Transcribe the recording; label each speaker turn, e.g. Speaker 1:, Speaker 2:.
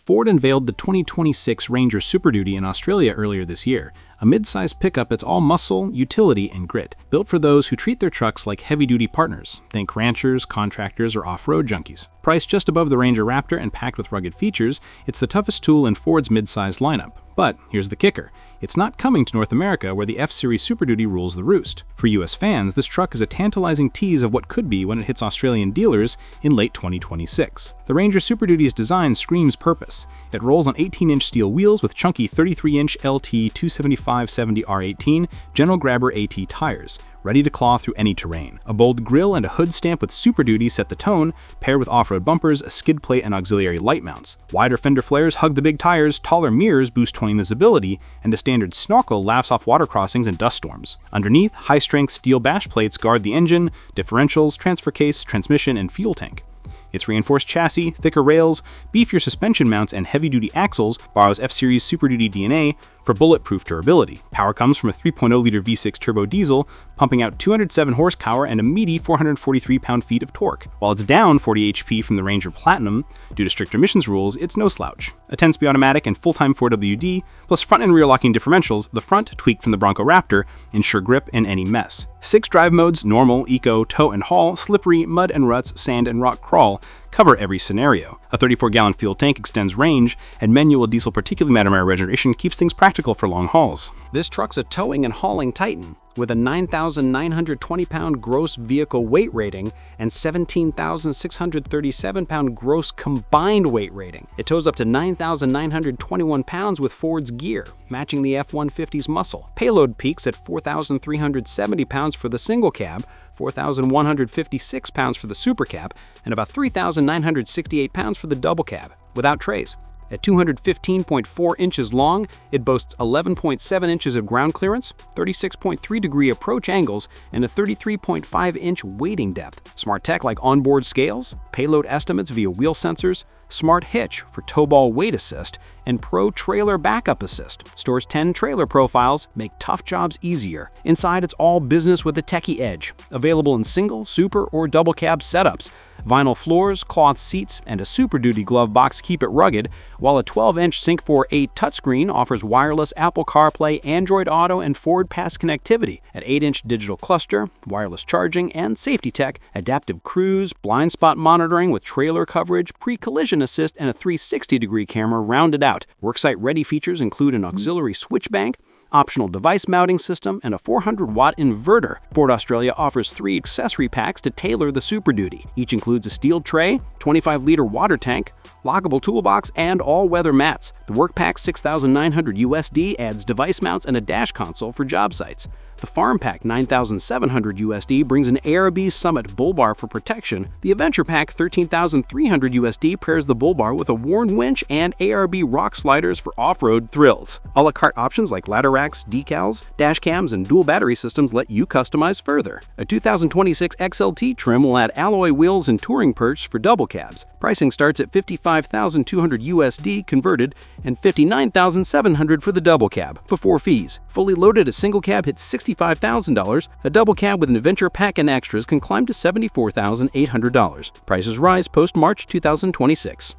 Speaker 1: Ford unveiled the 2026 Ranger Super Duty in Australia earlier this year, a mid-sized pickup that's all muscle, utility, and grit, built for those who treat their trucks like heavy-duty partners. Think ranchers, contractors, or off-road junkies. Priced just above the Ranger Raptor and packed with rugged features, it's the toughest tool in Ford's mid-sized lineup. But here's the kicker. It's not coming to North America, where the F-Series Super Duty rules the roost. For US fans, this truck is a tantalizing tease of what could be when it hits Australian dealers in late 2026. The Ranger Super Duty's design screams purpose. It rolls on 18-inch steel wheels with chunky 33-inch LT 275/70 R18 General Grabber AT tires, ready to claw through any terrain. A bold grille and a hood stamp with Super Duty set the tone, paired with off-road bumpers, a skid plate, and auxiliary light mounts. Wider fender flares hug the big tires, taller mirrors boost towing visibility, and a standard snorkel laughs off water crossings and dust storms. Underneath, high-strength steel bash plates guard the engine, differentials, transfer case, transmission, and fuel tank. Its reinforced chassis, thicker rails, beefier suspension mounts, and heavy-duty axles borrows F-Series Super Duty DNA for bulletproof durability. Power comes from a 3.0-liter V6 turbo diesel, pumping out 207 horsepower and a meaty 443 pound-feet of torque. While it's down 40 HP from the Ranger Platinum, due to stricter emissions rules, it's no slouch. A 10-speed automatic and full-time 4WD, plus front and rear locking differentials, the front, tweaked from the Bronco Raptor, ensure grip in any mess. 6 drive modes, normal, eco, tow and haul, slippery, mud and ruts, sand and rock crawl, cover every scenario. A 34-gallon fuel tank extends range, and manual diesel particulate matter regeneration keeps things practical for long hauls.
Speaker 2: This truck's a towing and hauling titan, with a 9,920-pound gross vehicle weight rating and 17,637-pound gross combined weight rating. It tows up to 9,921 pounds with Ford's gear, matching the F-150's muscle. Payload peaks at 4,370 pounds for the single cab, 4,156 pounds for the super cab, and about 3,968 pounds for the double cab, without trays. At 215.4 inches long, it boasts 11.7 inches of ground clearance, 36.3-degree approach angles, and a 33.5-inch weighting depth. Smart tech like onboard scales, payload estimates via wheel sensors, smart hitch for tow ball weight assist, and Pro Trailer Backup Assist stores 10 trailer profiles, make tough jobs easier. Inside, it's all business with a techie edge, available in single, super, or double cab setups. Vinyl floors, cloth seats, and a Super Duty glove box keep it rugged, while a 12-inch Sync 4.8 touchscreen offers wireless Apple CarPlay, Android Auto, and Ford Pass connectivity. An 8-inch digital cluster, wireless charging, and safety tech, adaptive cruise, blind spot monitoring with trailer coverage, pre-collision assist, and a 360-degree camera rounded out. Worksite-ready features include an auxiliary switch bank, optional device mounting system, and a 400-watt inverter. Ford Australia offers 3 accessory packs to tailor the Super Duty. Each includes a steel tray, 25-liter water tank, lockable toolbox, and all-weather mats. The Work Pack $6,900 USD adds device mounts and a dash console for job sites. The Farm Pack $9,700 USD brings an ARB Summit bull bar for protection. The Adventure Pack $13,300 USD pairs the bull bar with a worn winch and ARB rock sliders for off-road thrills. A la carte options like ladder racks, decals, dash cams, and dual battery systems let you customize further. A 2026 XLT trim will add alloy wheels and touring perch for double cabs. Pricing starts at $55,200 USD converted and $59,700 for the double cab, before fees. Fully loaded, a single cab hits $65,000. A double cab with an Adventure Pack and extras can climb to $74,800. Prices rise post-March 2026.